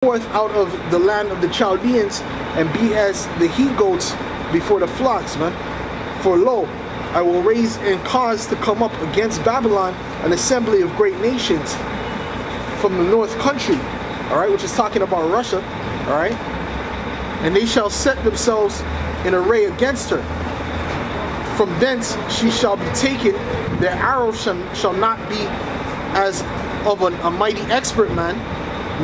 forth out of the land of the Chaldeans, and be as the he-goats before the flocks, man. For lo, I will raise and cause to come up against Babylon an assembly of great nations from the north country, all right, which is talking about Russia, all right, and they shall set themselves in array against her. From thence she shall be taken, their arrows shall not be as of a mighty expert man,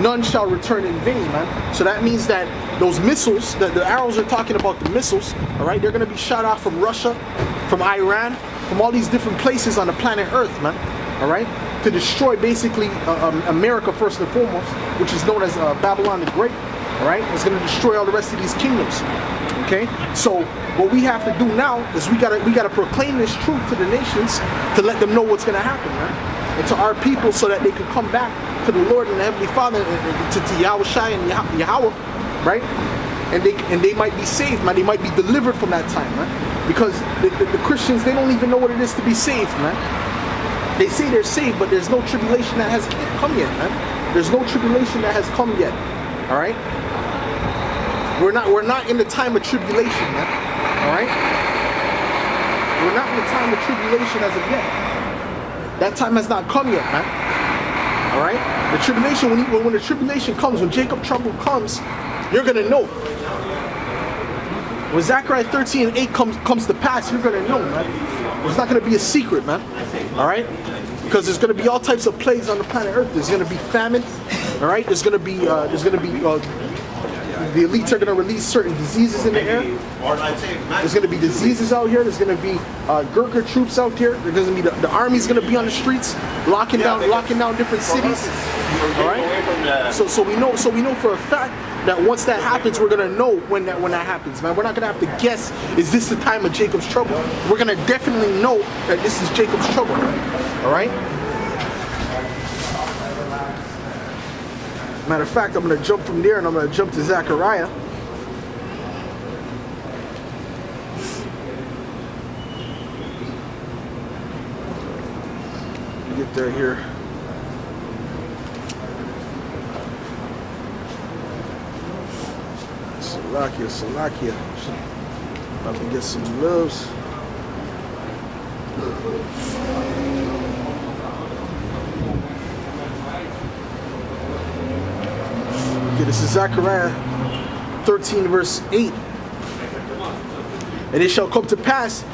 none shall return in vain, man. So that means that those missiles, the arrows are talking about the missiles, all right, they're going to be shot off from Russia, from Iran, from all these different places on the planet Earth, man, all right, to destroy basically America first and foremost, which is known as Babylon the Great, all right. It's going to destroy all the rest of these kingdoms, okay. So what we have to do now is we gotta proclaim this truth to the nations to let them know what's going to happen, man. And to our people, so that they can come back to the Lord and the Heavenly Father, to Yahushua and Yahweh, right? And they might be saved, man. They might be delivered from that time, man. Because the Christians, they don't even know what it is to be saved, man. They say they're saved, but there's no tribulation that has come yet, man. There's no tribulation that has come yet, all right? We're not in the time of tribulation, man, all right? We're not in the time of tribulation as of yet. That time has not come yet, man. All right? The tribulation, when the tribulation comes, when Jacob trouble comes, you're going to know. When Zechariah 13:8 comes to pass, you're going to know, man. It's not going to be a secret, man. All right? Because there's going to be all types of plagues on the planet Earth. There's going to be famine. All right? There's going to be the elites are going to release certain diseases in the air. There's going to be diseases out here. There's going to be Gurkha troops out here. There's going to be the army's going to be on the streets, locking down different cities. All right. So we know for a fact that once that happens, we're going to know when that happens, man. We're not going to have to guess. Is this the time of Jacob's trouble? We're going to definitely know that this is Jacob's trouble. All right. Matter of fact, I'm going to jump from there and I'm going to jump to Zechariah. Get there here. Salakia. About to get some loves. Okay, this is Zechariah 13 verse 8. And it shall come to pass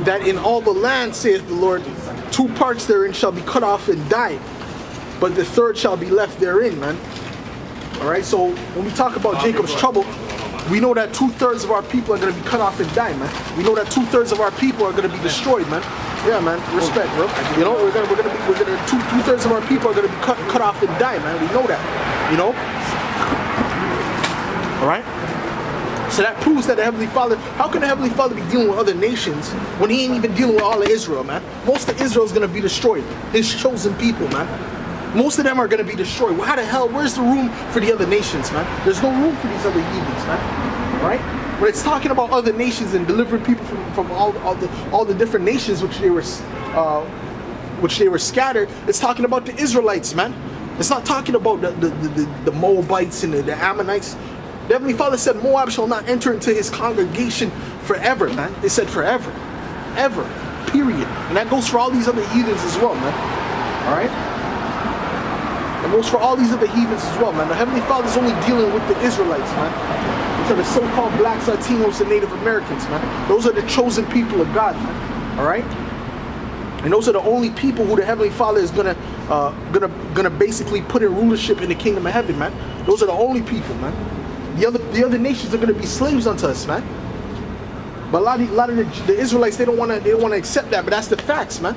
that in all the land, saith the Lord, 2 parts therein shall be cut off and die, but the third shall be left therein, man. Alright, so when we talk about Jacob's trouble, we know that 2/3 of our people are going to be cut off and die, man. We know that 2/3 of our people are going to be destroyed, man. Yeah, man. Respect, bro. You know, we're gonna two-thirds of our people are gonna be cut off and die, man. We know that. You know. All right. So that proves that the Heavenly Father. How can the Heavenly Father be dealing with other nations when He ain't even dealing with all of Israel, man? Most of Israel is gonna be destroyed. His chosen people, man. Most of them are gonna be destroyed. Well, how the hell? Where's the room for the other nations, man? There's no room for these other heathens, man. All right. When it's talking about other nations and delivering people from all the different nations which they were scattered, it's talking about the Israelites, man. It's not talking about the Moabites and the Ammonites. The Heavenly Father said Moab shall not enter into his congregation forever, man. They said forever, ever, period. And that goes for all these other heathens as well, man. All right. It goes for all these other heathens as well, man. The Heavenly Father is only dealing with the Israelites, man. Which are the so-called blacks, Latinos, and Native Americans, man. Those are the chosen people of God, man. All right, and those are the only people who the Heavenly Father is gonna basically put in rulership in the kingdom of heaven, man. Those are the only people, man. The other nations are gonna be slaves unto us, man. But a lot of the Israelites, they don't wanna accept that, but that's the facts, man.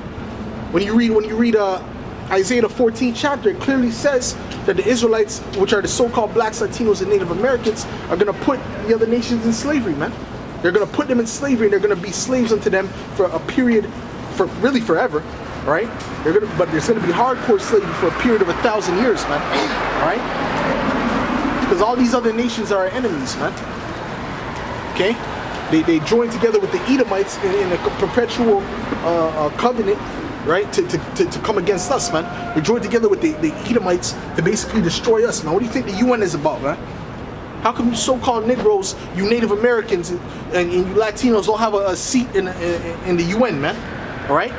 When you read Isaiah the 14th chapter, it clearly says that the Israelites, which are the so-called blacks, Latinos, and Native Americans, are going to put the other nations in slavery, man. They're going to put them in slavery, and they're going to be slaves unto them for a period, for really forever, right? But there's going to be hardcore slavery for a period of 1,000 years, man. All right? Because all these other nations are our enemies, man. Okay? They joined together with the Edomites in a perpetual covenant right? To come against us, man. They joined together with the Edomites to basically destroy us, man. What do you think the UN is about, man? How come you so-called Negroes, you Native Americans, and you Latinos don't have a seat in the UN, man? All right?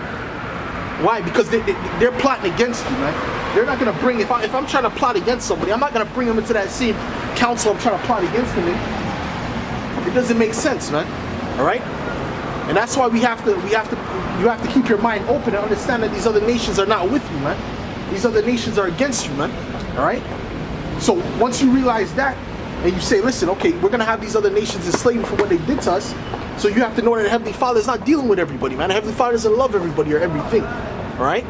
Why? Because they're plotting against you, man. They're not gonna bring, if I'm trying to plot against somebody, I'm not gonna bring them into that same council I'm trying to plot against them in. It doesn't make sense, man. All right? And that's why you have to keep your mind open and understand that these other nations are not with you, man. These other nations are against you, man. All right? So once you realize that, and you say, listen, okay, we're gonna have these other nations enslaved for what they did to us. So you have to know that the Heavenly Father is not dealing with everybody, man. The Heavenly Father doesn't love everybody or everything. All right?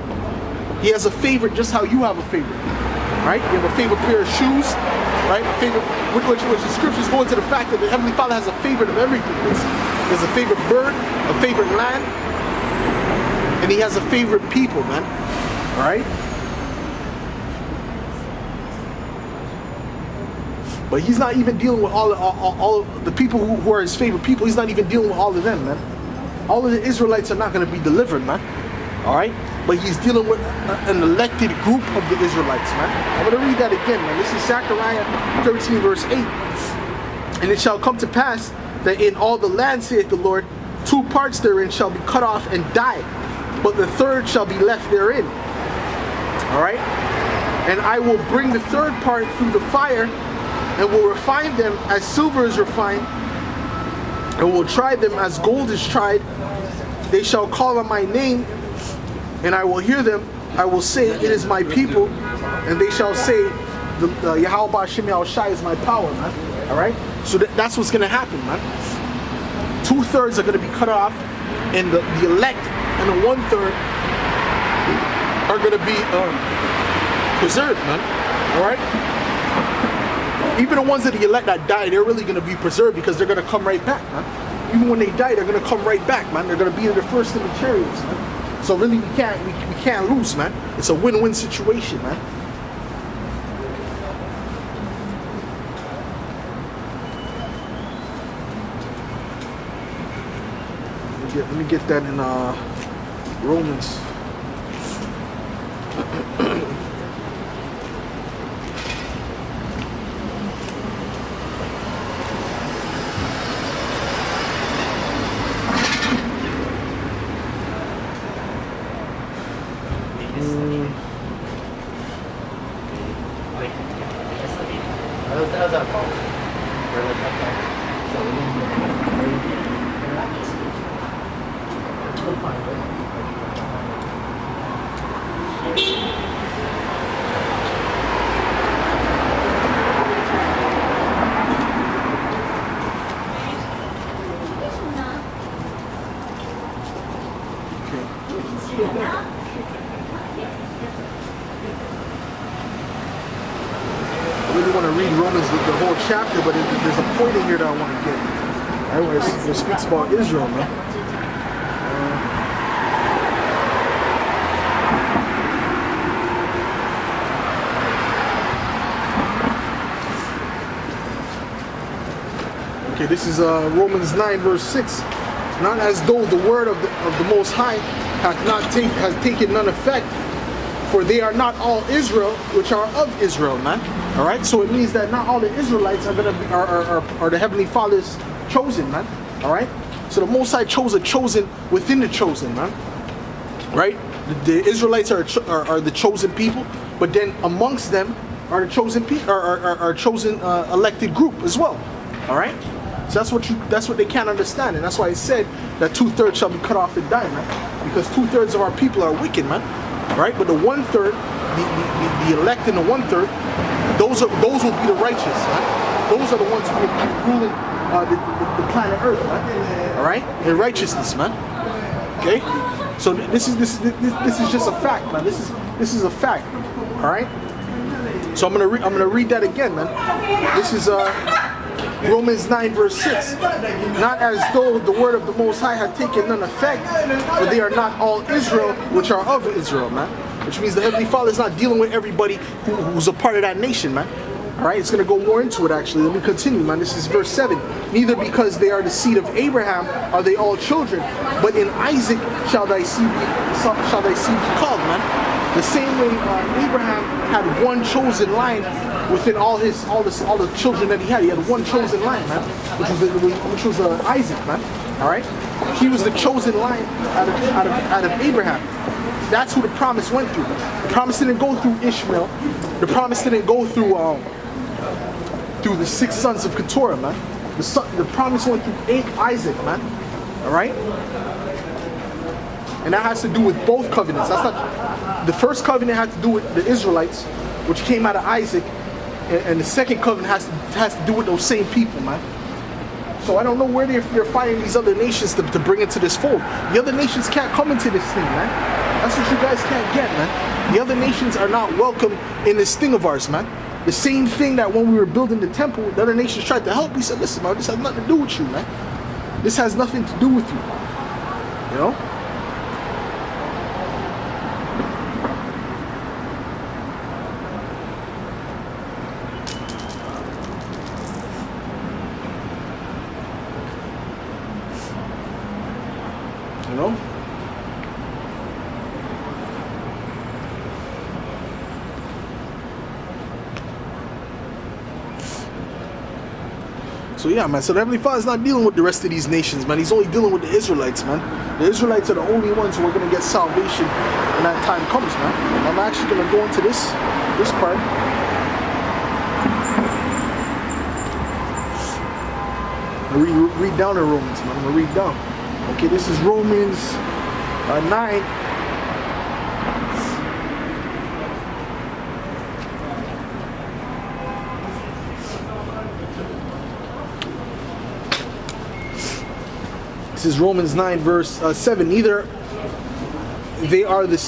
He has a favorite just how you have a favorite. All right? You have a favorite pair of shoes, right? A favorite, which the scriptures go into the fact that the Heavenly Father has a favorite of everything. There's a favorite bird, a favorite land, and he has a favorite people, man. All right? But he's not even dealing with all the people who are his favorite people. He's not even dealing with all of them, man. All of the Israelites are not going to be delivered, man. All right? But he's dealing with an elected group of the Israelites, man. I'm going to read that again, man. This is Zechariah 13, verse 8. And it shall come to pass that in all the land, saith the Lord, 2 parts therein shall be cut off and die, but the third shall be left therein. All right? And I will bring the third part through the fire, and will refine them as silver is refined, and will try them as gold is tried. They shall call on my name, and I will hear them. I will say, it is my people, and they shall say, Yahweh Ba'ashem Yahushai is my power, man. All right? So that's what's going to happen, man. 2/3 are going to be cut off, and the elect and the 1/3 are going to be preserved, man. All right? Even the ones that the elect that die, they're really going to be preserved because they're going to come right back, man. Even when they die, they're going to come right back, man. They're going to be the first in the chariots, man. So really, we can't lose, man. It's a win-win situation, man. Let me get that in Romans. Chapter, but there's a point in here that I want to get. Right, where it speaks about Israel, man. Okay, this is Romans 9, verse 6. Not as though the word of the Most High has taken none effect, for they are not all Israel, which are of Israel, man. All right, so it means that not all the Israelites are gonna be are the Heavenly Father's chosen, man. All right, so the Most High chose a chosen within the chosen, man. Right, the Israelites are the chosen people, but then amongst them are the chosen people, are chosen elected group as well. All right, so that's what they can't understand, and that's why it said that 2/3 shall be cut off and die, man, because 2/3 of our people are wicked, man. Right, but the 1/3, the elect and the 1/3. Those will be the righteous, right? Those are the ones who will be ruling the planet Earth, right? All right, in righteousness, man. Okay, so this is just a fact, man. This is a fact. All right. So I'm gonna read that again, man. This is Romans 9, verse 6. Not as though the word of the Most High had taken none effect, for they are not all Israel, which are of Israel, man. Which means the Heavenly Father is not dealing with everybody who's a part of that nation, man. All right, it's going to go more into it actually. Let me continue, man. This is verse 7. Neither because they are the seed of Abraham are they all children, but in Isaac shall thy seed be called, man. The same way Abraham had one chosen line within all the children that he had. He had one chosen line, man, which was Isaac, man. All right, he was the chosen line out of Abraham. That's who the promise went through. The promise didn't go through Ishmael. The promise didn't go through the 6 sons of Keturah, man. The promise went through Isaac, man. All right, and that has to do with both covenants. That's not the first covenant had to do with the Israelites, which came out of Isaac, and the second covenant has to do with those same people, man. So I don't know where they're finding these other nations to bring into this fold. The other nations can't come into this thing, man. That's what you guys can't get, man. The other nations are not welcome in this thing of ours, man. The same thing that when we were building the temple, the other nations tried to help. We said, listen, man, this has nothing to do with you, man. This has nothing to do with you. You know? You know? So yeah, man, so the Heavenly Father's not dealing with the rest of these nations, man. He's only dealing with the Israelites, man. The Israelites are the only ones who are going to get salvation when that time comes, man. I'm actually going to go into this part. Read down in Romans, man. I'm going to read down. Okay, this is Romans 9. This is Romans 9 verse 7. Neither they are the